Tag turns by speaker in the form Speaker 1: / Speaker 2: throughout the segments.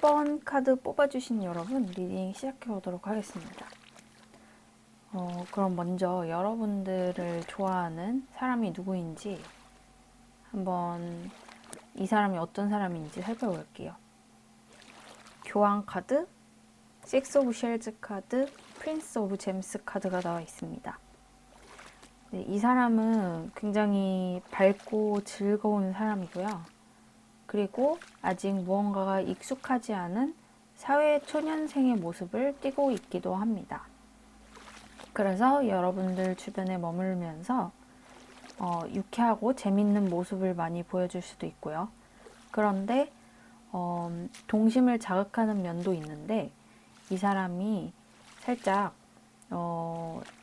Speaker 1: 10번 카드 뽑아주신 여러분 리딩 시작해 보도록 하겠습니다. 그럼 먼저 여러분들을 좋아하는 사람이 누구인지 한번 이 사람이 어떤 사람인지 살펴볼게요. 교황 카드, 식스 오브 쉘즈 카드, 프린스 오브 잼스 카드가 나와 있습니다. 네, 이 사람은 굉장히 밝고 즐거운 사람이고요. 그리고 아직 무언가가 익숙하지 않은 사회 초년생의 모습을 띠고 있기도 합니다. 그래서 여러분들 주변에 머물면서 유쾌하고 재밌는 모습을 많이 보여줄 수도 있고요. 그런데 동심을 자극하는 면도 있는데 이 사람이 살짝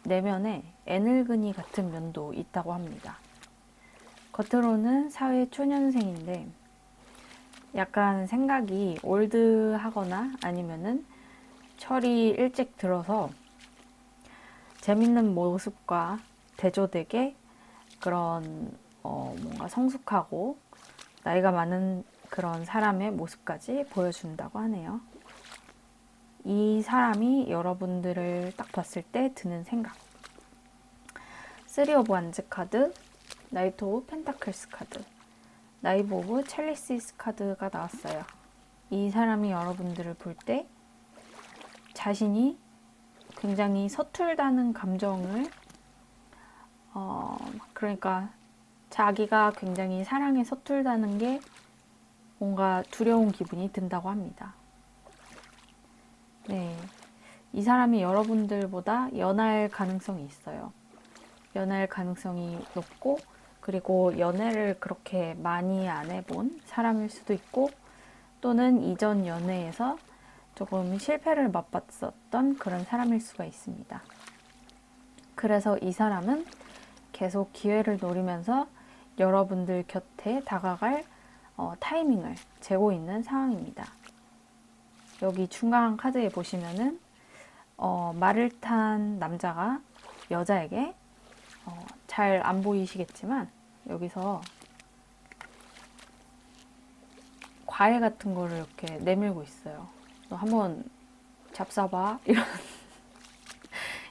Speaker 1: 내면에 애늙은이 같은 면도 있다고 합니다. 겉으로는 사회 초년생인데 약간 생각이 올드하거나 아니면은 철이 일찍 들어서 재밌는 모습과 대조되게 그런 뭔가 성숙하고 나이가 많은 그런 사람의 모습까지 보여준다고 하네요. 이 사람이 여러분들을 딱 봤을 때 드는 생각. 3 오브 완즈 카드, 나이트 오브 펜타클스 카드, 나이브 오브 첼리시스 카드가 나왔어요. 이 사람이 여러분들을 볼 때 자신이 굉장히 서툴다는 감정을 그러니까 자기가 굉장히 사랑에 서툴다는 게 뭔가 두려운 기분이 든다고 합니다. 네, 이 사람이 여러분들보다 연할 가능성이 있어요. 연할 가능성이 높고 그리고 연애를 그렇게 많이 안 해본 사람일 수도 있고 또는 이전 연애에서 조금 실패를 맛봤었던 그런 사람일 수가 있습니다. 그래서 이 사람은 계속 기회를 노리면서 여러분들 곁에 다가갈 타이밍을 재고 있는 상황입니다. 여기 중간 카드에 보시면은 말을 탄 남자가 여자에게 잘 안 보이시겠지만 여기서 과일 같은 거를 이렇게 내밀고 있어요. 너 한번 잡숴봐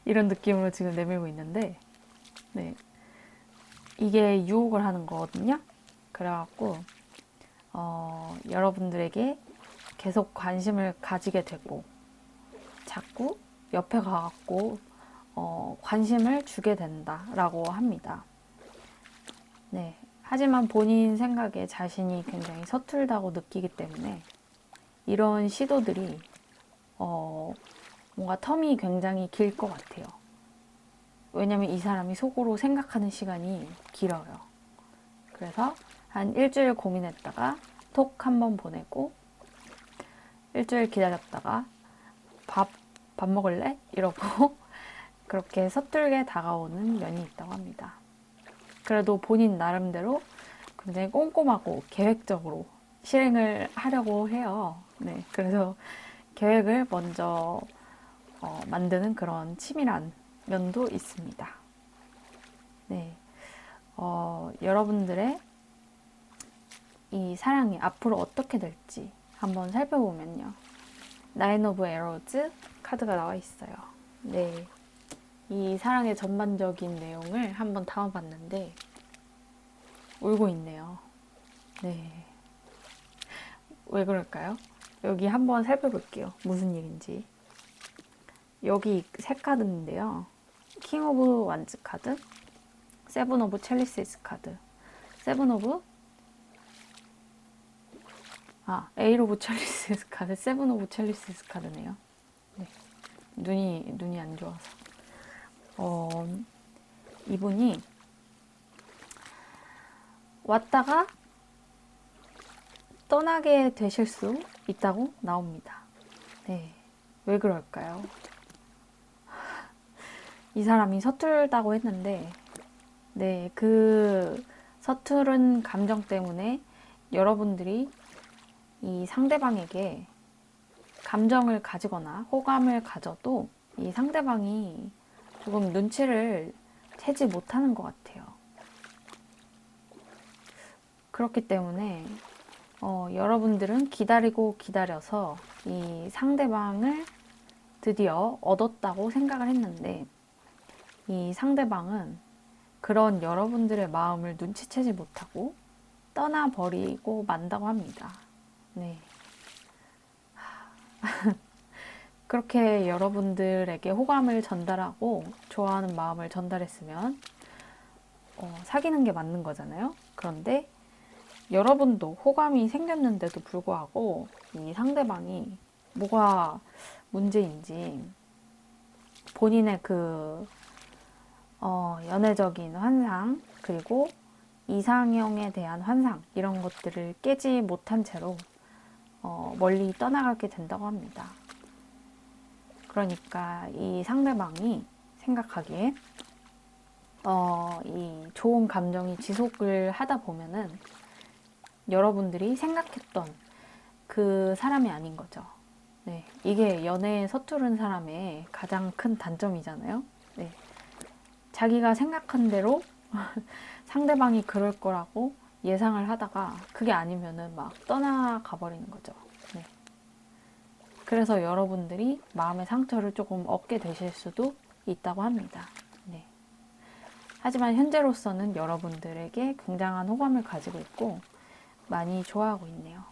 Speaker 1: 이런 느낌으로 지금 내밀고 있는데 네, 이게 유혹을 하는 거거든요. 그래갖고 여러분들에게 계속 관심을 가지게 되고 자꾸 옆에 가갖고 관심을 주게 된다라고 합니다. 네, 하지만 본인 생각에 자신이 굉장히 서툴다고 느끼기 때문에 이런 시도들이 뭔가 텀이 굉장히 길 것 같아요. 왜냐면 이 사람이 속으로 생각하는 시간이 길어요. 그래서 한 일주일 고민했다가 톡 한번 보내고 일주일 기다렸다가 밥 먹을래? 이러고 그렇게 서툴게 다가오는 면이 있다고 합니다. 그래도 본인 나름대로 굉장히 꼼꼼하고 계획적으로 실행을 하려고 해요. 네, 그래서 계획을 먼저 만드는 그런 치밀한 면도 있습니다. 네, 여러분들의 이 사랑이 앞으로 어떻게 될지 한번 살펴보면요. 나인 오브 에러즈 카드가 나와 있어요. 네, 이 사랑의 전반적인 내용을 한번 담아봤는데 울고 있네요. 네, 왜 그럴까요? 여기 한번 살펴볼게요. 무슨 일인지. 여기 세 카드인데요. 킹 오브 완즈 카드, 세븐 오브 첼리시스 카드, 세븐 오브 에잇 오브 첼리시스 카드, 세븐 오브 첼리시스 카드네요. 네, 눈이 안 좋아서. 이분이 왔다가 떠나게 되실 수 있다고 나옵니다. 네, 왜 그럴까요? 이 사람이 서툴다고 했는데 네, 그 서투른 감정 때문에 여러분들이 이 상대방에게 감정을 가지거나 호감을 가져도 이 상대방이 조금 눈치를 채지 못하는 것 같아요. 그렇기 때문에 여러분들은 기다리고 기다려서 이 상대방을 드디어 얻었다고 생각을 했는데, 이 상대방은 그런 여러분들의 마음을 눈치채지 못하고 떠나버리고 만다고 합니다. 네. 그렇게 여러분들에게 호감을 전달하고 좋아하는 마음을 전달했으면 사귀는 게 맞는 거잖아요. 그런데 여러분도 호감이 생겼는데도 불구하고 이 상대방이 뭐가 문제인지 본인의 그 연애적인 환상, 그리고 이상형에 대한 환상, 이런 것들을 깨지 못한 채로 멀리 떠나가게 된다고 합니다. 그러니까 이 상대방이 생각하기에 이 좋은 감정이 지속을 하다 보면은 여러분들이 생각했던 그 사람이 아닌 거죠. 네, 이게 연애에 서투른 사람의 가장 큰 단점이잖아요. 네, 자기가 생각한 대로 상대방이 그럴 거라고 예상을 하다가 그게 아니면은 막 떠나가 버리는 거죠. 네. 그래서 여러분들이 마음의 상처를 조금 얻게 되실 수도 있다고 합니다. 네. 하지만 현재로서는 여러분들에게 굉장한 호감을 가지고 있고 많이 좋아하고 있네요.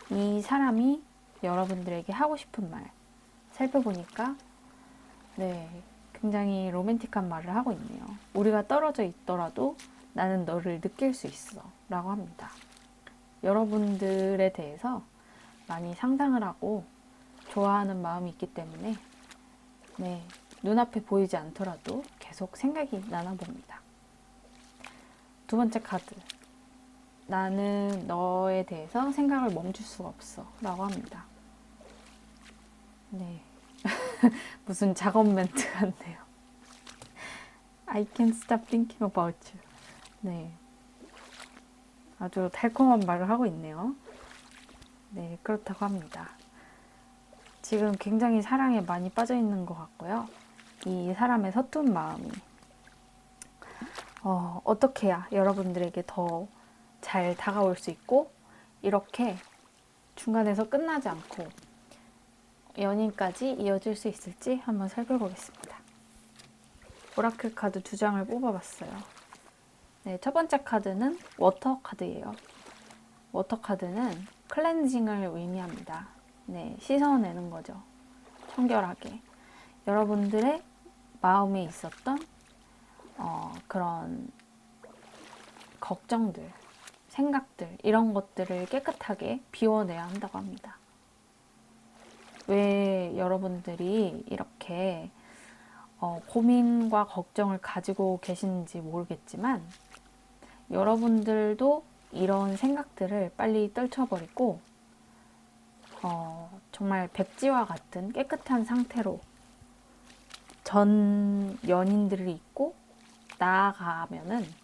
Speaker 1: 이 사람이 여러분들에게 하고 싶은 말 살펴보니까 네, 굉장히 로맨틱한 말을 하고 있네요. 우리가 떨어져 있더라도 나는 너를 느낄 수 있어 라고 합니다. 여러분들에 대해서 많이 상상을 하고 좋아하는 마음이 있기 때문에 네, 눈앞에 보이지 않더라도 계속 생각이 나나 봅니다. 두 번째 카드, 나는 너에 대해서 생각을 멈출 수가 없어 라고 합니다. 네. 무슨 작업 멘트 같네요. I can't stop thinking about you. 네. 아주 달콤한 말을 하고 있네요. 네, 그렇다고 합니다. 지금 굉장히 사랑에 많이 빠져 있는 것 같고요. 이 사람의 서툰 마음이 어떻게 해야 여러분들에게 더 잘 다가올 수 있고 이렇게 중간에서 끝나지 않고 연인까지 이어질 수 있을지 한번 살펴보겠습니다. 오라클 카드 두 장을 뽑아봤어요. 네, 첫 번째 카드는 워터 카드예요. 워터 카드는 클렌징을 의미합니다. 네, 씻어내는 거죠. 청결하게. 여러분들의 마음에 있었던 그런 걱정들, 생각들, 이런 것들을 깨끗하게 비워내야 한다고 합니다. 왜 여러분들이 이렇게 고민과 걱정을 가지고 계시는지 모르겠지만 여러분들도 이런 생각들을 빨리 떨쳐버리고 정말 백지와 같은 깨끗한 상태로 전 연인들이 있고 나아가면은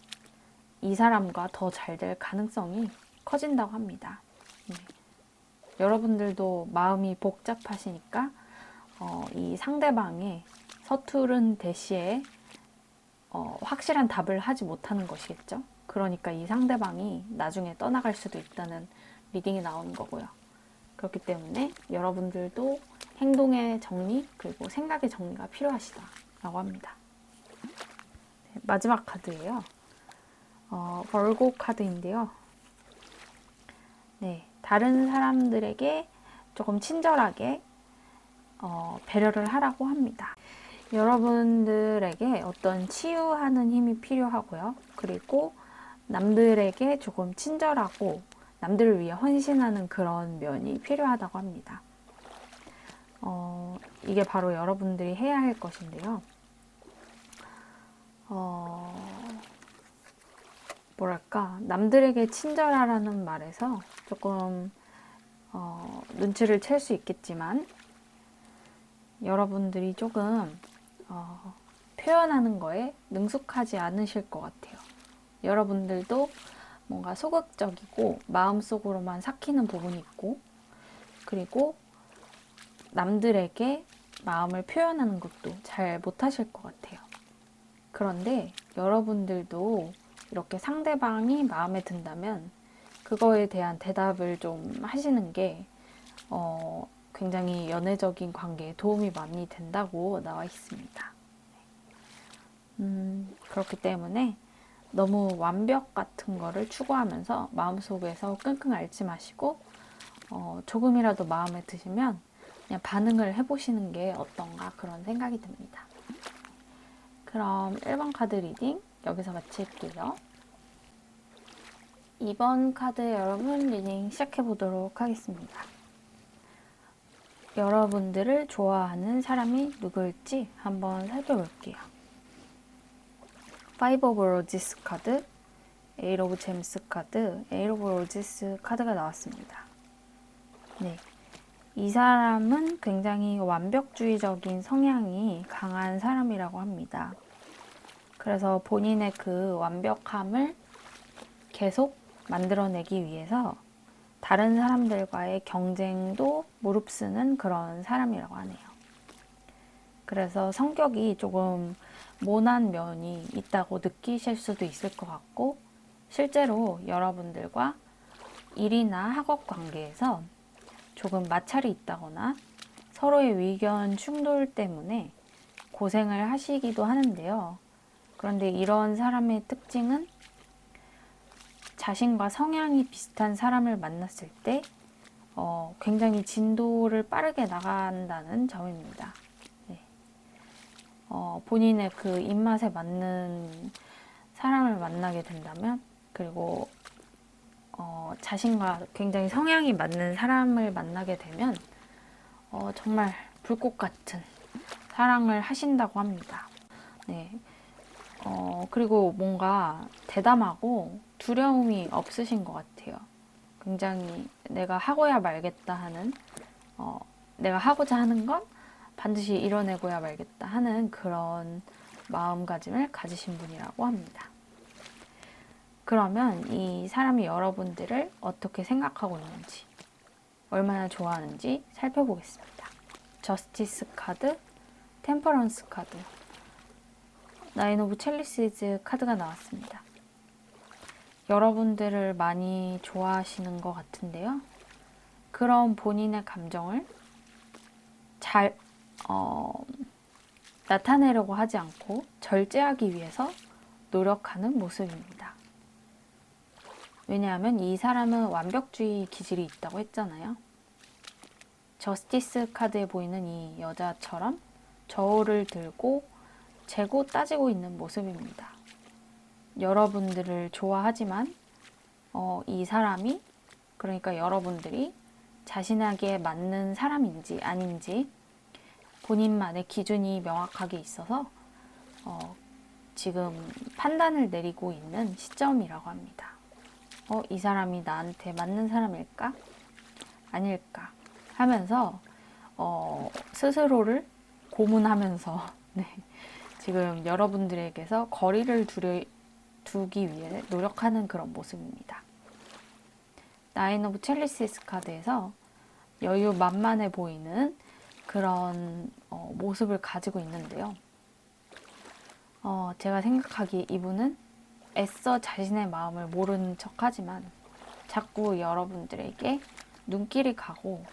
Speaker 1: 이 사람과 더 잘 될 가능성이 커진다고 합니다. 네. 여러분들도 마음이 복잡하시니까 이 상대방의 서투른 대시에 확실한 답을 하지 못하는 것이겠죠. 그러니까 이 상대방이 나중에 떠나갈 수도 있다는 리딩이 나오는 거고요. 그렇기 때문에 여러분들도 행동의 정리 그리고 생각의 정리가 필요하시다라고 합니다. 네, 마지막 카드예요. 벌고 카드인데요. 네, 다른 사람들에게 조금 친절하게 배려를 하라고 합니다. 여러분들에게 어떤 치유하는 힘이 필요하고요. 그리고 남들에게 조금 친절하고 남들을 위해 헌신하는 그런 면이 필요하다고 합니다. 이게 바로 여러분들이 해야 할 것인데요. 뭐랄까, 남들에게 친절하라는 말에서 조금 눈치를 챌 수 있겠지만 여러분들이 조금 표현하는 거에 능숙하지 않으실 것 같아요. 여러분들도 뭔가 소극적이고 마음속으로만 삭히는 부분이 있고 그리고 남들에게 마음을 표현하는 것도 잘 못하실 것 같아요. 그런데 여러분들도 이렇게 상대방이 마음에 든다면 그거에 대한 대답을 좀 하시는 게 굉장히 연애적인 관계에 도움이 많이 된다고 나와 있습니다. 그렇기 때문에 너무 완벽 같은 거를 추구하면서 마음속에서 끙끙 앓지 마시고 조금이라도 마음에 드시면 그냥 반응을 해보시는 게 어떤가 그런 생각이 듭니다. 그럼 1번 카드 리딩 여기서 마칠게요. 2번 카드 여러분 리딩 시작해 보도록 하겠습니다. 여러분들을 좋아하는 사람이 누구일지 한번 살펴볼게요. Five of Roses 카드, Eight of Gems 카드, Eight of Roses 카드가 나왔습니다. 네, 이 사람은 굉장히 완벽주의적인 성향이 강한 사람이라고 합니다. 그래서 본인의 그 완벽함을 계속 만들어내기 위해서 다른 사람들과의 경쟁도 무릅쓰는 그런 사람이라고 하네요. 그래서 성격이 조금 모난 면이 있다고 느끼실 수도 있을 것 같고, 실제로 여러분들과 일이나 학업 관계에서 조금 마찰이 있다거나 서로의 의견 충돌 때문에 고생을 하시기도 하는데요. 그런데 이런 사람의 특징은 자신과 성향이 비슷한 사람을 만났을 때 굉장히 진도를 빠르게 나간다는 점입니다. 네. 본인의 그 입맛에 맞는 사람을 만나게 된다면, 그리고 자신과 굉장히 성향이 맞는 사람을 만나게 되면 정말 불꽃 같은 사랑을 하신다고 합니다. 네. 그리고 뭔가 대담하고 두려움이 없으신 것 같아요. 굉장히 내가 하고야 말겠다 하는, 내가 하고자 하는 건 반드시 이뤄내고야 말겠다 하는 그런 마음가짐을 가지신 분이라고 합니다. 그러면 이 사람이 여러분들을 어떻게 생각하고 있는지, 얼마나 좋아하는지 살펴보겠습니다. 저스티스 카드, 템퍼런스 카드, 나인 오브 첼리시즈 카드가 나왔습니다. 여러분들을 많이 좋아하시는 것 같은데요. 그런 본인의 감정을 잘 나타내려고 하지 않고 절제하기 위해서 노력하는 모습입니다. 왜냐하면 이 사람은 완벽주의 기질이 있다고 했잖아요. 저스티스 카드에 보이는 이 여자처럼 저울을 들고 재고 따지고 있는 모습입니다. 여러분들을 좋아하지만 이 사람이, 그러니까 여러분들이 자신에게 맞는 사람인지 아닌지 본인만의 기준이 명확하게 있어서 지금 판단을 내리고 있는 시점이라고 합니다. 이 사람이 나한테 맞는 사람일까? 아닐까? 하면서 스스로를 고문하면서 네, 지금 여러분들에게서 거리를 두기 위해 노력하는 그런 모습입니다. 나인 오브 첼리시스 카드에서 여유 만만해 보이는 그런 모습을 가지고 있는데요. 제가 생각하기에 이분은 애써 자신의 마음을 모르는 척하지만 자꾸 여러분들에게 눈길이 가고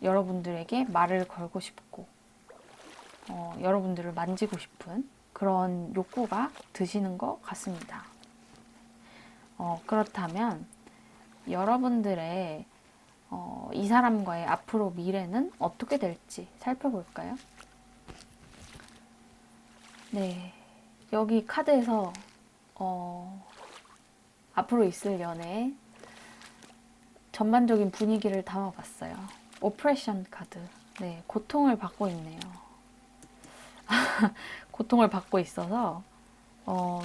Speaker 1: 여러분들에게 말을 걸고 싶고 여러분들을 만지고 싶은 그런 욕구가 드시는 것 같습니다. 그렇다면 여러분들의 이 사람과의 앞으로 미래는 어떻게 될지 살펴볼까요? 네, 여기 카드에서 앞으로 있을 연애의 전반적인 분위기를 담아봤어요. 오프레션 카드. 네, 고통을 받고 있네요. 고통을 받고 있어서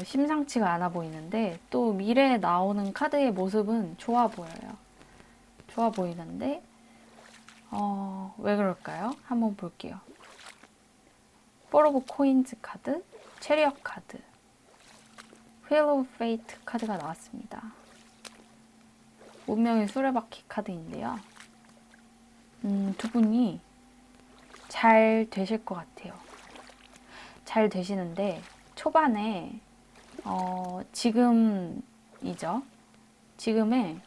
Speaker 1: 심상치가 않아 보이는데, 또 미래에 나오는 카드의 모습은 좋아 보여요. 좋아 보이는데 왜 그럴까요? 한번 볼게요. 포 오브 코인즈 카드, 체리엇 카드, 휠 오브 페이트 카드가 나왔습니다. 운명의 수레바퀴 카드인데요. 두 분이 잘 되실 것 같아요. 잘 되시는데 초반에 지금이죠. 지금의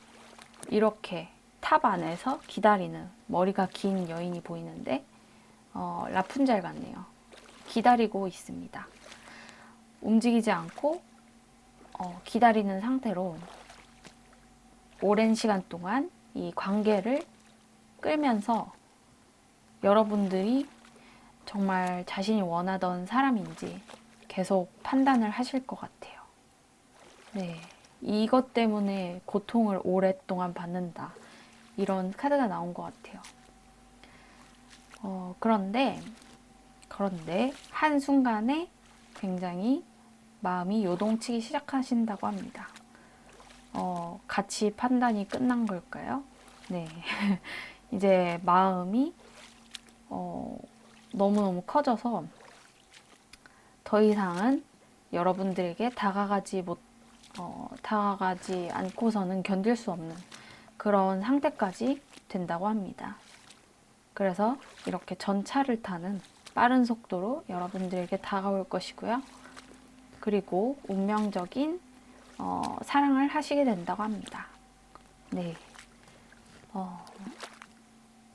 Speaker 1: 이렇게 탑 안에서 기다리는 머리가 긴 여인이 보이는데 라푼젤 같네요. 기다리고 있습니다. 움직이지 않고 기다리는 상태로 오랜 시간 동안 이 관계를 끌면서 여러분들이 정말 자신이 원하던 사람인지 계속 판단을 하실 것 같아요. 네, 이것 때문에 고통을 오랫동안 받는다. 이런 카드가 나온 것 같아요. 그런데 한순간에 굉장히 마음이 요동치기 시작하신다고 합니다. 같이 판단이 끝난 걸까요? 네. 이제 마음이 너무너무 커져서 더 이상은 여러분들에게 다가가지 않고서는 견딜 수 없는 그런 상태까지 된다고 합니다. 그래서 이렇게 전차를 타는 빠른 속도로 여러분들에게 다가올 것이고요. 그리고 운명적인 사랑을 하시게 된다고 합니다. 네.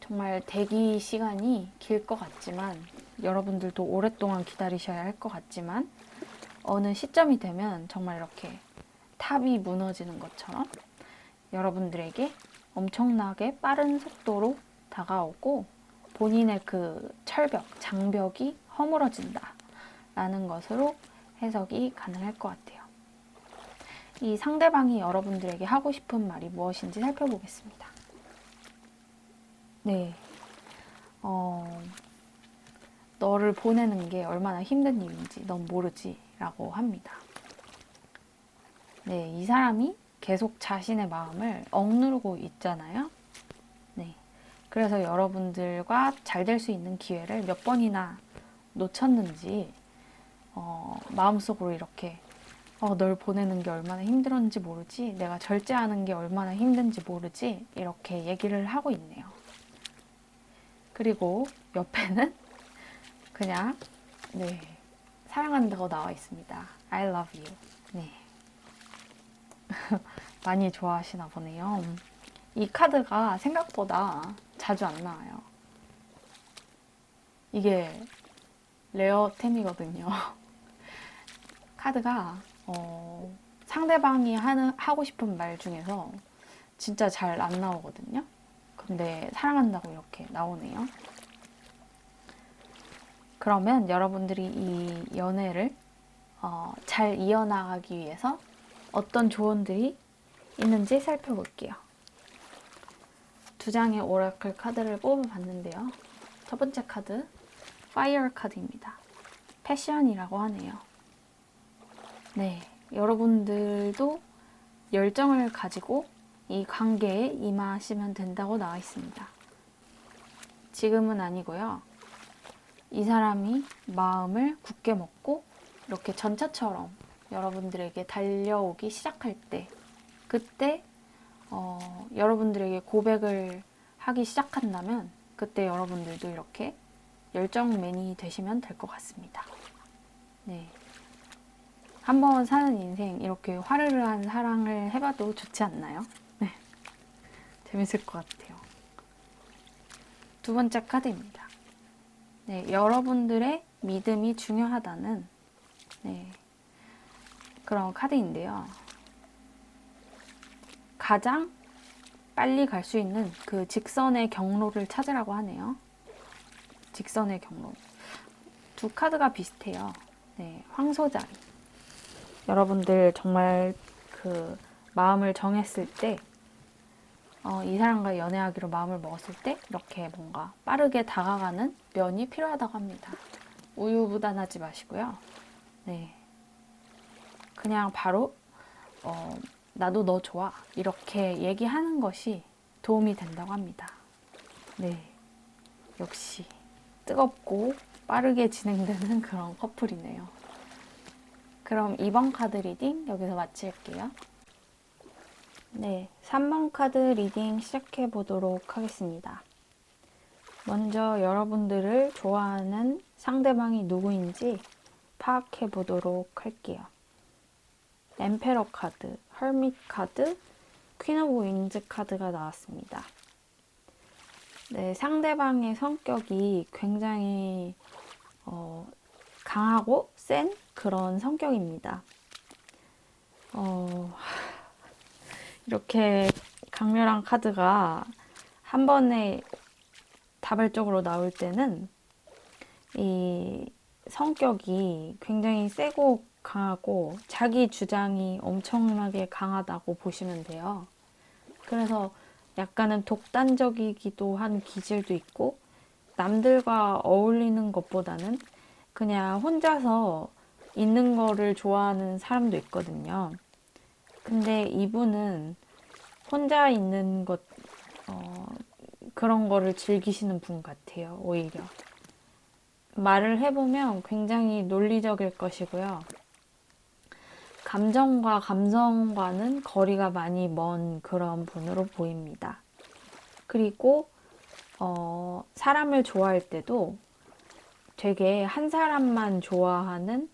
Speaker 1: 정말 대기 시간이 길 것 같지만 여러분들도 오랫동안 기다리셔야 할 것 같지만 어느 시점이 되면 정말 이렇게 탑이 무너지는 것처럼 여러분들에게 엄청나게 빠른 속도로 다가오고 본인의 그 철벽, 장벽이 허물어진다 라는 것으로 해석이 가능할 것 같아요. 이 상대방이 여러분들에게 하고 싶은 말이 무엇인지 살펴보겠습니다. 네, 너를 보내는 게 얼마나 힘든 일인지 넌 모르지 라고 합니다. 네, 이 사람이 계속 자신의 마음을 억누르고 있잖아요. 네, 그래서 여러분들과 잘 될 수 있는 기회를 몇 번이나 놓쳤는지 마음속으로 이렇게 널 보내는 게 얼마나 힘들었는지 모르지, 내가 절제하는 게 얼마나 힘든지 모르지, 이렇게 얘기를 하고 있네요. 그리고 옆에는 그냥 네, 사랑한다고 나와 있습니다. I love you. 네. 많이 좋아하시나 보네요. 이 카드가 생각보다 자주 안 나와요. 이게 레어템이거든요. 카드가 상대방이 하고 싶은 말 중에서 진짜 잘 안 나오거든요. 근데 사랑한다고 이렇게 나오네요. 그러면 여러분들이 이 연애를 잘 이어나가기 위해서 어떤 조언들이 있는지 살펴볼게요. 두 장의 오라클 카드를 뽑아봤는데요. 첫 번째 카드, 파이어 카드입니다. 패션이라고 하네요. 네, 여러분들도 열정을 가지고 이 관계에 임하시면 된다고 나와 있습니다. 지금은 아니고요. 이 사람이 마음을 굳게 먹고 이렇게 전차처럼 여러분들에게 달려오기 시작할 때, 그때 여러분들에게 고백을 하기 시작한다면 그때 여러분들도 이렇게 열정맨이 되시면 될 것 같습니다. 네. 한번 사는 인생 이렇게 화르르한 사랑을 해봐도 좋지 않나요? 네. 재밌을 것 같아요. 두 번째 카드입니다. 네, 여러분들의 믿음이 중요하다는 그런 카드인데요. 가장 빨리 갈 수 있는 그 직선의 경로를 찾으라고 하네요. 직선의 경로. 두 카드가 비슷해요. 네, 황소자리. 여러분들 정말 그 마음을 정했을 때, 이 사람과 연애하기로 마음을 먹었을 때 이렇게 뭔가 빠르게 다가가는 면이 필요하다고 합니다. 우유부단하지 마시고요. 네, 그냥 바로 나도 너 좋아 이렇게 얘기하는 것이 도움이 된다고 합니다. 네, 역시 뜨겁고 빠르게 진행되는 그런 커플이네요. 그럼 2번 카드 리딩 여기서 마칠게요. 네, 3번 카드 리딩 시작해 보도록 하겠습니다. 먼저 여러분들을 좋아하는 상대방이 누구인지 파악해 보도록 할게요. 엠페러 카드, 헐밋 카드, 퀸 오브 윙즈 카드가 나왔습니다. 네, 상대방의 성격이 굉장히 강하고 센 그런 성격입니다. 이렇게 강렬한 카드가 한 번에 다발적으로 나올 때는 이 성격이 굉장히 세고 강하고 자기 주장이 엄청나게 강하다고 보시면 돼요. 그래서 약간은 독단적이기도 한 기질도 있고 남들과 어울리는 것보다는 그냥 혼자서 있는 거를 좋아하는 사람도 있거든요. 근데 이분은 혼자 있는 것, 그런 거를 즐기시는 분 같아요, 오히려. 말을 해보면 굉장히 논리적일 것이고요. 감정과 감성과는 거리가 많이 먼 그런 분으로 보입니다. 그리고 사람을 좋아할 때도 되게 한 사람만 좋아하는,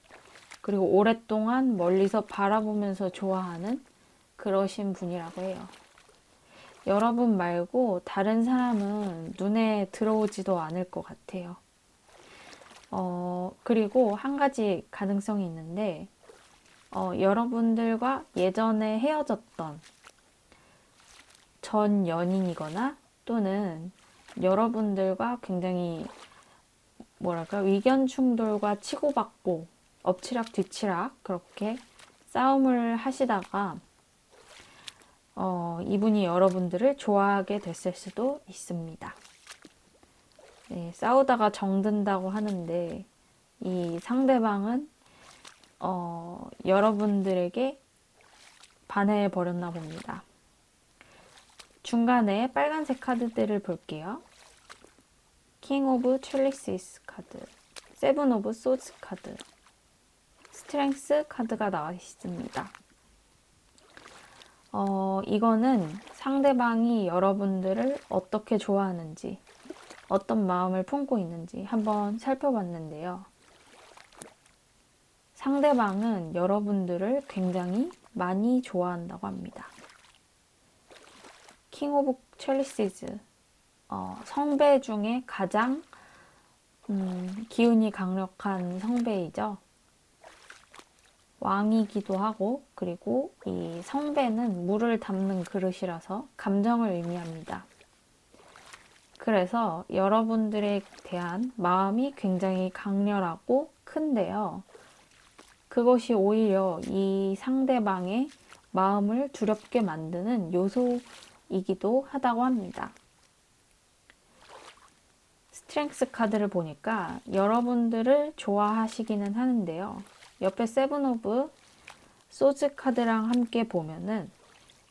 Speaker 1: 그리고 오랫동안 멀리서 바라보면서 좋아하는 그러신 분이라고 해요. 여러분 말고 다른 사람은 눈에 들어오지도 않을 것 같아요. 그리고 한 가지 가능성이 있는데, 여러분들과 예전에 헤어졌던 전 연인이거나 또는 여러분들과 굉장히 의견 충돌과 치고받고 엎치락 뒤치락 그렇게 싸움을 하시다가 이분이 여러분들을 좋아하게 됐을 수도 있습니다. 네, 싸우다가 정든다고 하는데 이 상대방은 여러분들에게 반해 버렸나 봅니다. 중간에 빨간색 카드들을 볼게요. 킹 오브 첼리시스 카드, 세븐 오브 소즈 카드, 스트렝스 카드가 나와 있습니다. 이거는 상대방이 여러분들을 어떻게 좋아하는지, 어떤 마음을 품고 있는지 한번 살펴봤는데요. 상대방은 여러분들을 굉장히 많이 좋아한다고 합니다. 킹 오브 첼리시즈, 성배 중에 가장 기운이 강력한 성배이죠. 왕이기도 하고, 그리고 이 성배는 물을 담는 그릇이라서 감정을 의미합니다. 그래서 여러분들에 대한 마음이 굉장히 강렬하고 큰데요. 그것이 오히려 이 상대방의 마음을 두렵게 만드는 요소이기도 하다고 합니다. 스트렝스 카드를 보니까 여러분들을 좋아하시기는 하는데요. 옆에 세븐 오브 소즈 카드랑 함께 보면은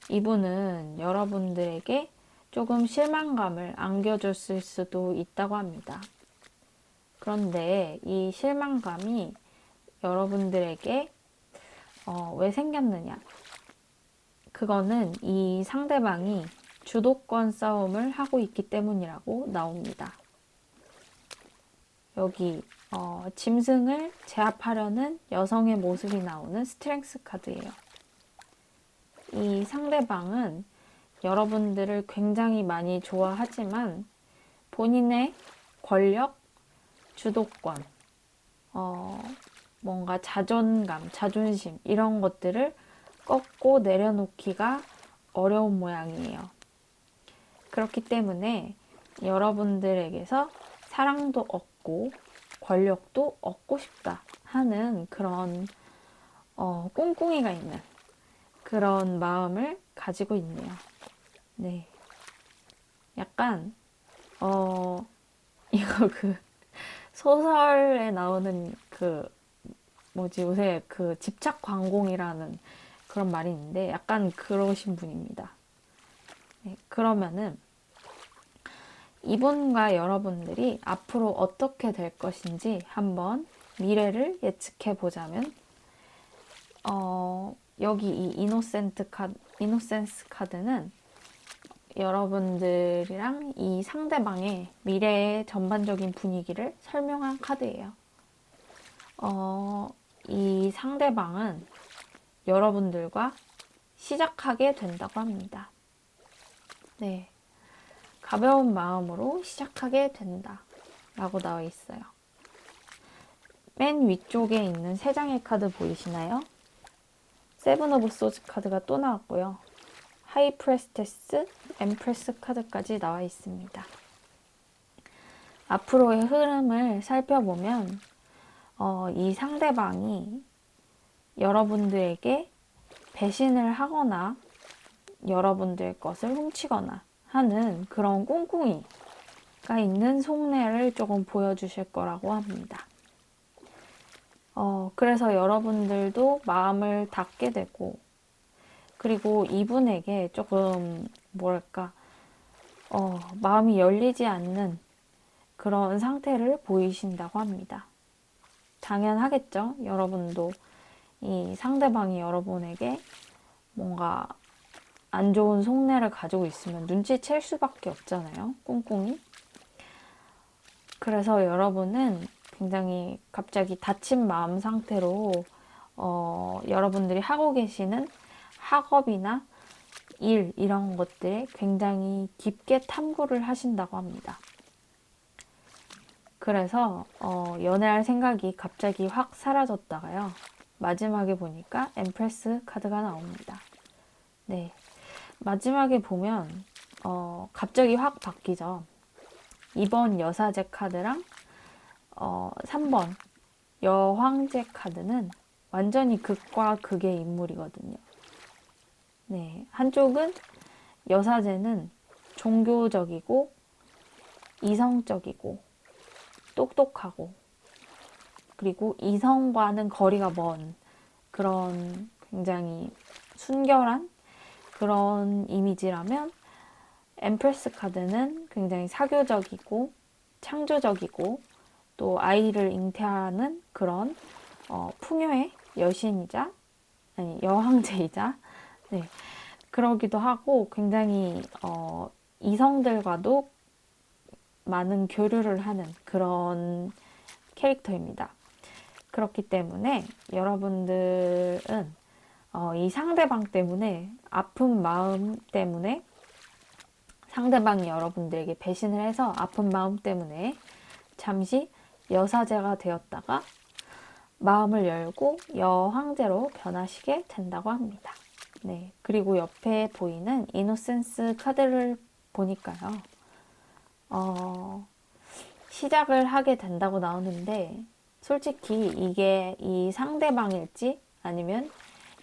Speaker 1: 이분은 여러분들에게 조금 실망감을 안겨줬을 수도 있다고 합니다. 그런데 이 실망감이 여러분들에게 왜 생겼느냐? 그거는 이 상대방이 주도권 싸움을 하고 있기 때문이라고 나옵니다. 여기 짐승을 제압하려는 여성의 모습이 나오는 스트렝스 카드예요. 이 상대방은 여러분들을 굉장히 많이 좋아하지만 본인의 권력, 주도권, 뭔가 자존감, 자존심 이런 것들을 꺾고 내려놓기가 어려운 모양이에요. 그렇기 때문에 여러분들에게서 사랑도 얻고 권력도 얻고 싶다 하는 그런 꿍꿍이가 있는 그런 마음을 가지고 있네요. 네, 약간 이거 소설에 나오는 요새 집착 광공이라는 그런 말이 있는데 약간 그러신 분입니다. 네, 그러면은 이분과 여러분들이 앞으로 어떻게 될 것인지 한번 미래를 예측해 보자면 여기 이 이노센스 카드는 여러분들이랑 이 상대방의 미래의 전반적인 분위기를 설명한 카드예요. 이 상대방은 여러분들과 시작하게 된다고 합니다. 네. 가벼운 마음으로 시작하게 된다 라고 나와 있어요. 맨 위쪽에 있는 3장의 카드 보이시나요? 세븐 오브 소즈 카드가 또 나왔고요. 하이 프레스테스, 엠프레스 카드까지 나와 있습니다. 앞으로의 흐름을 살펴보면 이 상대방이 여러분들에게 배신을 하거나 여러분들의 것을 훔치거나 하는 그런 꿍꿍이가 있는 속내를 조금 보여주실 거라고 합니다. 그래서 여러분들도 마음을 닫게 되고, 그리고 이분에게 조금 마음이 열리지 않는 그런 상태를 보이신다고 합니다. 당연하겠죠? 여러분도 이 상대방이 여러분에게 뭔가 안 좋은 속내를 가지고 있으면 눈치챌 수밖에 없잖아요. 꿍꿍이. 그래서 여러분은 굉장히 갑자기 다친 마음 상태로 여러분들이 하고 계시는 학업이나 일 이런 것들에 굉장히 깊게 탐구를 하신다고 합니다. 그래서 연애할 생각이 갑자기 확 사라졌다가요. 마지막에 보니까 엠프레스 카드가 나옵니다. 네, 마지막에 보면 갑자기 확 바뀌죠. 2번 여사제 카드랑 3번 여황제 카드는 완전히 극과 극의 인물이거든요. 네, 한쪽은 여사제는 종교적이고 이성적이고 똑똑하고 그리고 이성과는 거리가 먼 그런 굉장히 순결한 그런 이미지라면 엠프레스 카드는 굉장히 사교적이고 창조적이고 또 아이를 잉태하는 그런 풍요의 여신이자 여왕제이자 네, 그러기도 하고 굉장히 이성들과도 많은 교류를 하는 그런 캐릭터입니다. 그렇기 때문에 여러분들은 이 상대방 때문에 아픈 마음 때문에 상대방이 여러분들에게 배신을 해서 아픈 마음 때문에 잠시 여사제가 되었다가 마음을 열고 여황제로 변하시게 된다고 합니다. 네, 그리고 옆에 보이는 이노센스 카드를 보니까요. 시작을 하게 된다고 나오는데 솔직히 이게 이 상대방일지 아니면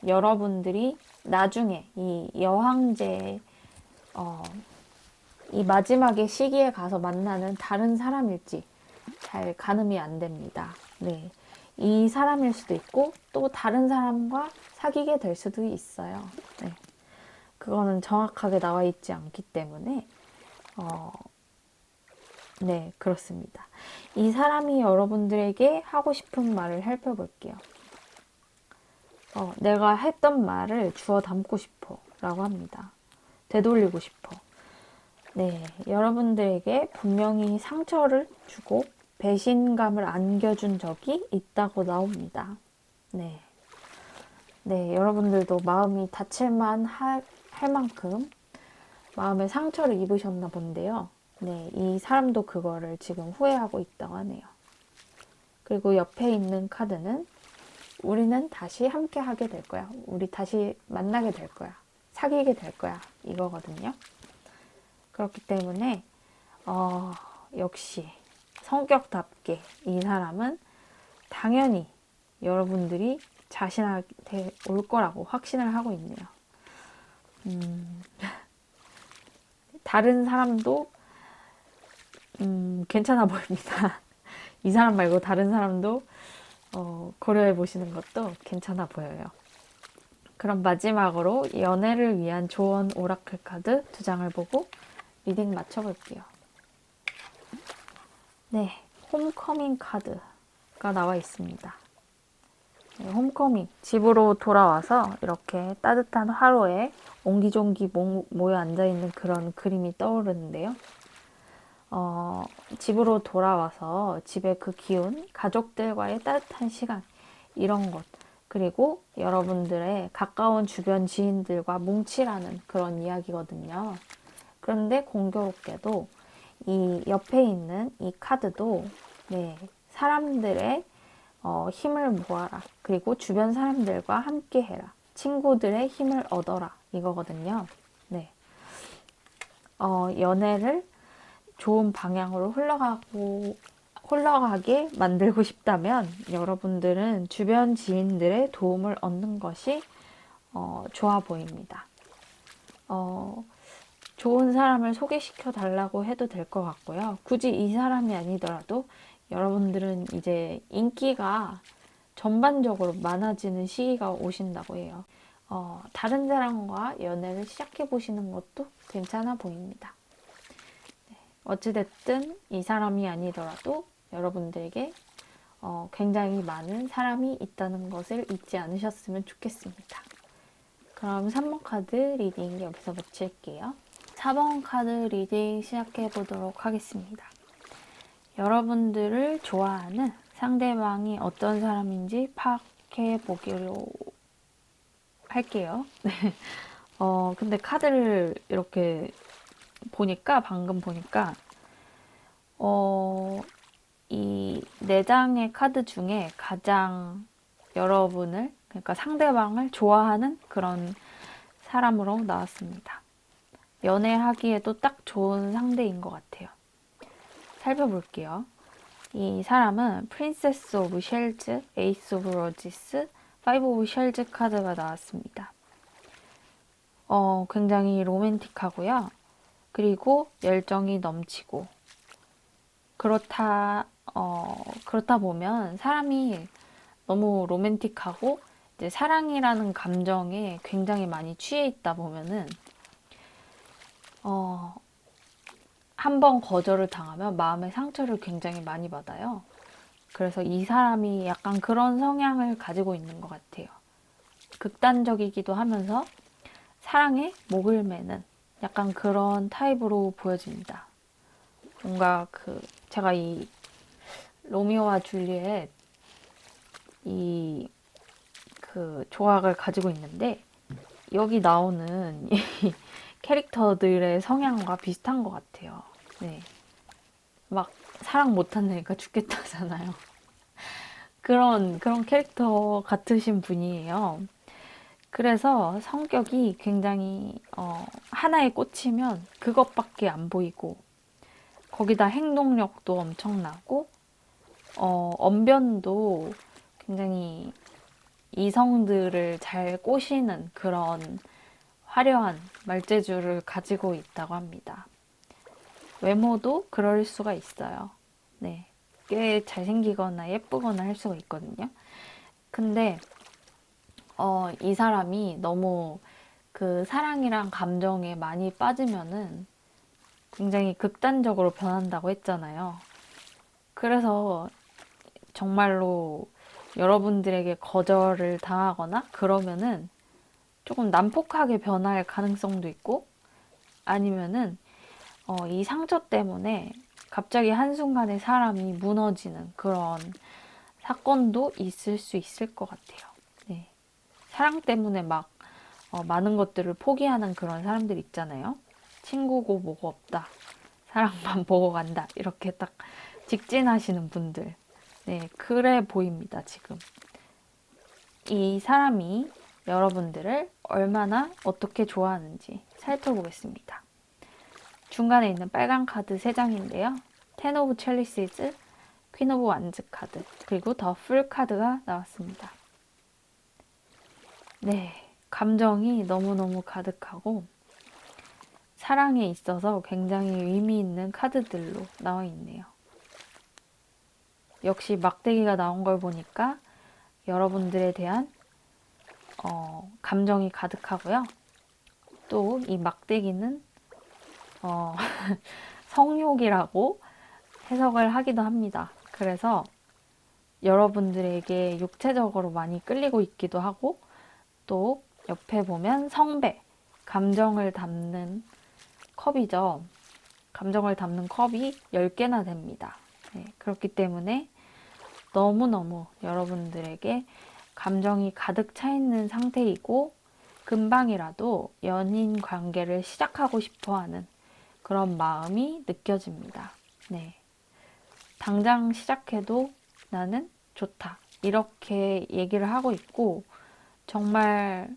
Speaker 1: 여러분들이 나중에 이 여황제 이 마지막의 시기에 가서 만나는 다른 사람일지 잘 가늠이 안 됩니다. 네, 이 사람일 수도 있고 또 다른 사람과 사귀게 될 수도 있어요. 네, 그거는 정확하게 나와 있지 않기 때문에 네, 그렇습니다. 이 사람이 여러분들에게 하고 싶은 말을 살펴볼게요. 내가 했던 말을 주워 담고 싶어 라고 합니다. 되돌리고 싶어. 네, 여러분들에게 분명히 상처를 주고 배신감을 안겨준 적이 있다고 나옵니다. 네, 네, 여러분들도 마음이 다칠만 할 만큼 마음에 상처를 입으셨나 본데요. 네, 이 사람도 그거를 지금 후회하고 있다고 하네요. 그리고 옆에 있는 카드는 우리는 다시 함께 하게 될 거야. 우리 다시 만나게 될 거야. 사귀게 될 거야. 이거거든요. 그렇기 때문에 역시 성격답게 이 사람은 당연히 여러분들이 자신한테 올 거라고 확신을 하고 있네요. 다른 사람도 괜찮아 보입니다. 이 사람 말고 다른 사람도 고려해 보시는 것도 괜찮아 보여요. 그럼 마지막으로 연애를 위한 조언 오라클 카드 2장을 보고 리딩 마쳐볼게요. 네, 홈커밍 카드가 나와 있습니다. 네, 홈커밍, 집으로 돌아와서 이렇게 따뜻한 화로에 옹기종기 모여 앉아있는 그런 그림이 떠오르는데요. 집으로 돌아와서 집의 그 기운, 가족들과의 따뜻한 시간 이런 것 그리고 여러분들의 가까운 주변 지인들과 뭉치라는 그런 이야기거든요. 그런데 공교롭게도 이 옆에 있는 이 카드도 네, 사람들의 힘을 모아라. 그리고 주변 사람들과 함께 해라. 친구들의 힘을 얻어라. 이거거든요. 네. 연애를 좋은 방향으로 흘러가게 만들고 싶다면 여러분들은 주변 지인들의 도움을 얻는 것이 좋아 보입니다. 좋은 사람을 소개시켜 달라고 해도 될 것 같고요. 굳이 이 사람이 아니더라도 여러분들은 이제 인기가 전반적으로 많아지는 시기가 오신다고 해요. 다른 사람과 연애를 시작해 보시는 것도 괜찮아 보입니다. 어찌됐든 이 사람이 아니더라도 여러분들에게 굉장히 많은 사람이 있다는 것을 잊지 않으셨으면 좋겠습니다. 그럼 3번 카드 리딩 여기서 마칠게요. 4번 카드 리딩 시작해 보도록 하겠습니다. 여러분들을 좋아하는 상대방이 어떤 사람인지 파악해 보기로 할게요. 근데 카드를 이렇게 방금 보니까, 이 4장의 카드 중에 가장 여러분을, 그러니까 상대방을 좋아하는 그런 사람으로 나왔습니다. 연애하기에도 딱 좋은 상대인 것 같아요. 살펴볼게요. 이 사람은 프린세스 오브 쉘즈, 에이스 오브 로지스, 파이브 오브 쉘즈 카드가 나왔습니다. 굉장히 로맨틱하고요. 그리고 열정이 넘치고 그렇다 보면 사람이 너무 로맨틱하고 이제 사랑이라는 감정에 굉장히 많이 취해 있다 보면은 한번 거절을 당하면 마음의 상처를 굉장히 많이 받아요. 그래서 이 사람이 약간 그런 성향을 가지고 있는 것 같아요. 극단적이기도 하면서 사랑에 목을 매는 약간 그런 타입으로 보여집니다. 뭔가 제가 이 로미오와 줄리엣 조각을 가지고 있는데 여기 나오는 이 캐릭터들의 성향과 비슷한 것 같아요. 네. 막 사랑 못한다니까 죽겠다잖아요. 그런 캐릭터 같으신 분이에요. 그래서 성격이 굉장히 하나에 꽂히면 그것밖에 안 보이고 거기다 행동력도 엄청나고 언변도 굉장히 이성들을 잘 꼬시는 그런 화려한 말재주를 가지고 있다고 합니다. 외모도 그럴 수가 있어요. 네, 꽤 잘생기거나 예쁘거나 할 수가 있거든요. 근데 이 사람이 너무 그 사랑이랑 감정에 많이 빠지면은 굉장히 극단적으로 변한다고 했잖아요. 그래서 정말로 여러분들에게 거절을 당하거나 그러면은 조금 난폭하게 변할 가능성도 있고 아니면은 이 상처 때문에 갑자기 한순간에 사람이 무너지는 그런 사건도 있을 수 있을 것 같아요. 네. 사랑 때문에 막 많은 것들을 포기하는 그런 사람들 있잖아요. 친구고 뭐고 없다. 사랑만 보고 간다. 이렇게 딱 직진하시는 분들. 네, 그래 보입니다, 지금. 이 사람이 여러분들을 얼마나 어떻게 좋아하는지 살펴보겠습니다. 중간에 있는 빨간 카드 3장인데요. 텐 오브 첼리시즈, 퀸 오브 완즈 카드, 그리고 더 풀 카드가 나왔습니다. 네, 감정이 너무너무 가득하고 사랑에 있어서 굉장히 의미 있는 카드들로 나와 있네요. 역시 막대기가 나온 걸 보니까 여러분들에 대한 감정이 가득하고요. 또 이 막대기는 성욕이라고 해석을 하기도 합니다. 그래서 여러분들에게 육체적으로 많이 끌리고 있기도 하고 또 옆에 보면 성배, 감정을 담는 컵이죠. 감정을 담는 컵이 10개나 됩니다. 네, 그렇기 때문에 너무너무 여러분들에게 감정이 가득 차 있는 상태이고 금방이라도 연인 관계를 시작하고 싶어 하는 그런 마음이 느껴집니다. 네. 당장 시작해도 나는 좋다. 이렇게 얘기를 하고 있고, 정말,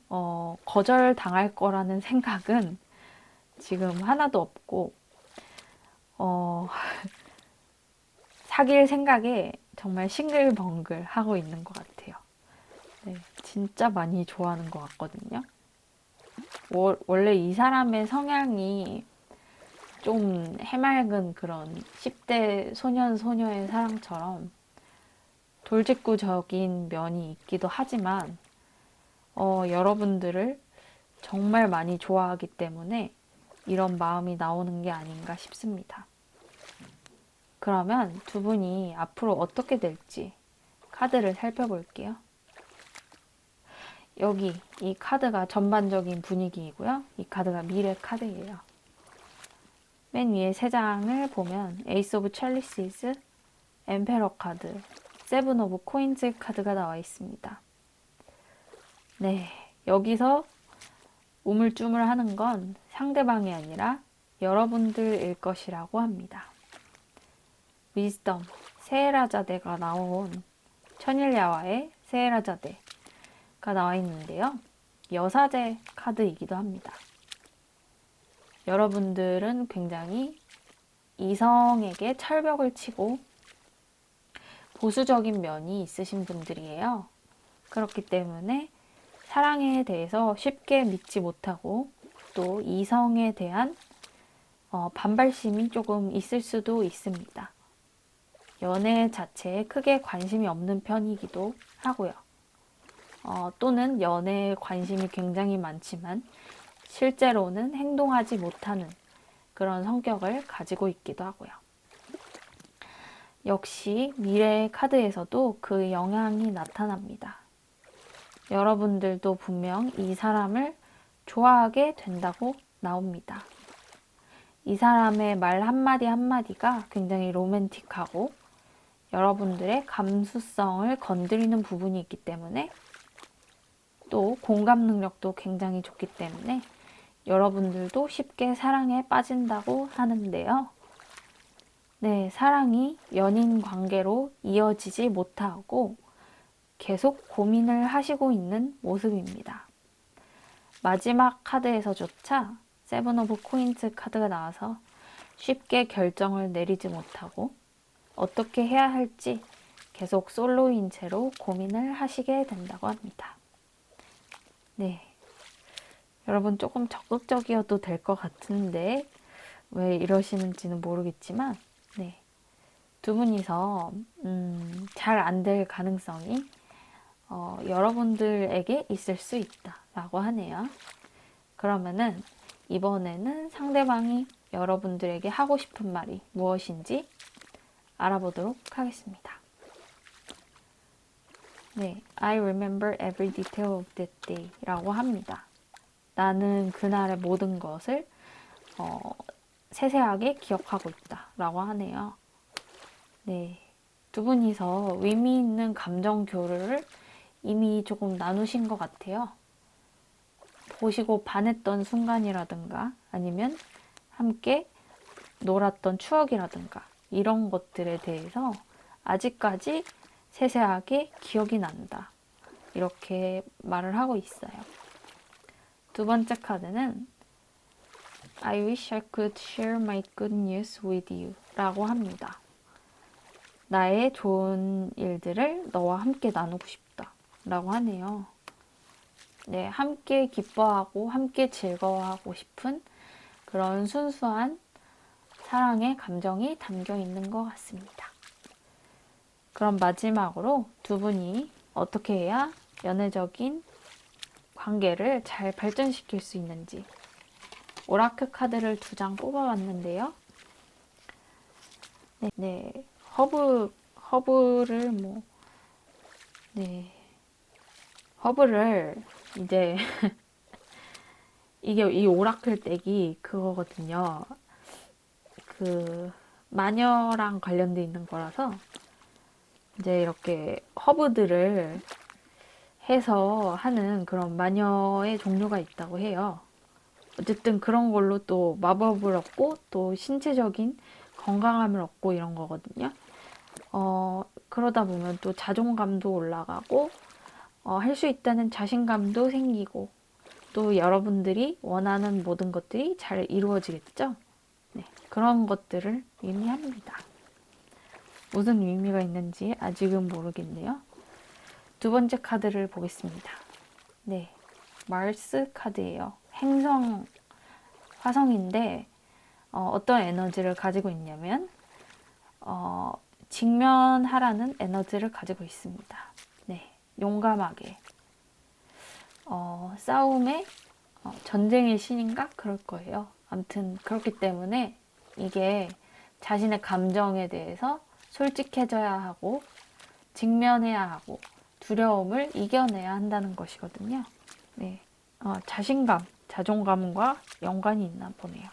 Speaker 1: 거절당할 거라는 생각은 지금 하나도 없고, 어, 사귈 생각에 정말 싱글벙글 하고 있는 것 같아요. 네, 진짜 많이 좋아하는 것 같거든요. 원래 이 사람의 성향이 좀 해맑은 그런 10대 소년, 소녀의 사랑처럼 돌직구적인 면이 있기도 하지만, 여러분들을 정말 많이 좋아하기 때문에 이런 마음이 나오는 게 아닌가 싶습니다. 그러면 두 분이 앞으로 어떻게 될지 카드를 살펴볼게요. 여기 이 카드가 전반적인 분위기이고요. 이 카드가 미래 카드예요. 맨 위에 세 장을 보면 에이스 오브 첼리시스, 엠페러 카드, 세븐 오브 코인즈 카드가 나와 있습니다. 네, 여기서 우물쭈물하는 건 상대방이 아니라 여러분들일 것이라고 합니다. 위즈덤, 세헤라자데가 나온 천일야와의 세헤라자데가 나와 있는데요. 여사제 카드이기도 합니다. 여러분들은 굉장히 이성에게 철벽을 치고 보수적인 면이 있으신 분들이에요. 그렇기 때문에 사랑에 대해서 쉽게 믿지 못하고 또 이성에 대한 반발심이 조금 있을 수도 있습니다. 연애 자체에 크게 관심이 없는 편이기도 하고요. 또는 연애에 관심이 굉장히 많지만 실제로는 행동하지 못하는 그런 성격을 가지고 있기도 하고요. 역시 미래의 카드에서도 그 영향이 나타납니다. 여러분들도 분명 이 사람을 좋아하게 된다고 나옵니다. 이 사람의 말 한마디 한마디가 굉장히 로맨틱하고 여러분들의 감수성을 건드리는 부분이 있기 때문에 또 공감 능력도 굉장히 좋기 때문에 여러분들도 쉽게 사랑에 빠진다고 하는데요. 네, 사랑이 연인 관계로 이어지지 못하고 계속 고민을 하시고 있는 모습입니다. 마지막 카드에서조차 세븐 오브 코인즈 카드가 나와서 쉽게 결정을 내리지 못하고 어떻게 해야 할지 계속 솔로인 채로 고민을 하시게 된다고 합니다. 네, 여러분 조금 적극적이어도 될 것 같은데 왜 이러시는지는 모르겠지만 네, 두 분이서 잘 안 될 가능성이 여러분들에게 있을 수 있다라고 하네요. 그러면은 이번에는 상대방이 여러분들에게 하고 싶은 말이 무엇인지 알아보도록 하겠습니다. 네, I remember every detail of that day 라고 합니다. 나는 그날의 모든 것을 세세하게 기억하고 있다 라고 하네요. 네, 두 분이서 의미 있는 감정 교류를 이미 조금 나누신 것 같아요. 보시고 반했던 순간이라든가 아니면 함께 놀았던 추억이라든가 이런 것들에 대해서 아직까지 세세하게 기억이 난다. 이렇게 말을 하고 있어요. 두 번째 카드는 I wish I could share my good news with you 라고 합니다. 나의 좋은 일들을 너와 함께 나누고 싶다 라고 하네요. 네, 함께 기뻐하고 함께 즐거워하고 싶은 그런 순수한 사랑의 감정이 담겨 있는 것 같습니다. 그럼 마지막으로 두 분이 어떻게 해야 연애적인 관계를 잘 발전시킬 수 있는지 오라클 카드를 2장 뽑아봤는데요. 네, 허브를 허브를 이제 이게 이 오라클 덱이 그거거든요. 그 마녀랑 관련돼 있는 거라서 이제 이렇게 허브들을 해서 하는 그런 마녀의 종류가 있다고 해요. 어쨌든 그런 걸로 또 마법을 얻고 또 신체적인 건강함을 얻고 이런 거거든요. 그러다 보면 또 자존감도 올라가고 할 수 있다는 자신감도 생기고 또 여러분들이 원하는 모든 것들이 잘 이루어지겠죠? 네, 그런 것들을 의미합니다. 무슨 의미가 있는지 아직은 모르겠네요. 두 번째 카드를 보겠습니다. 네, 마르스 카드예요. 행성, 화성인데 어떤 에너지를 가지고 있냐면 직면하라는 에너지를 가지고 있습니다. 네, 용감하게 싸움에 전쟁의 신인가 그럴 거예요. 아무튼 그렇기 때문에 이게 자신의 감정에 대해서 솔직해져야 하고 직면해야 하고 두려움을 이겨내야 한다는 것이거든요. 네, 자신감, 자존감과 연관이 있나 보네요.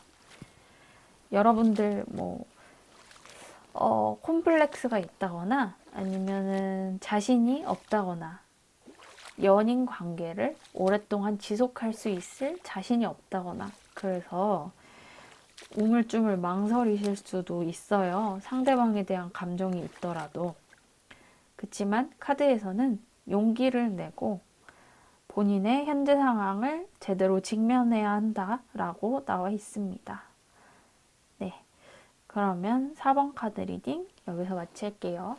Speaker 1: 여러분들 콤플렉스가 있다거나 아니면은 자신이 없다거나 연인 관계를 오랫동안 지속할 수 있을 자신이 없다거나 그래서 우물쭈물 망설이실 수도 있어요. 상대방에 대한 감정이 있더라도. 그렇지만 카드에서는 용기를 내고 본인의 현재 상황을 제대로 직면해야 한다라고 나와 있습니다. 네, 그러면 4번 카드 리딩 여기서 마칠게요.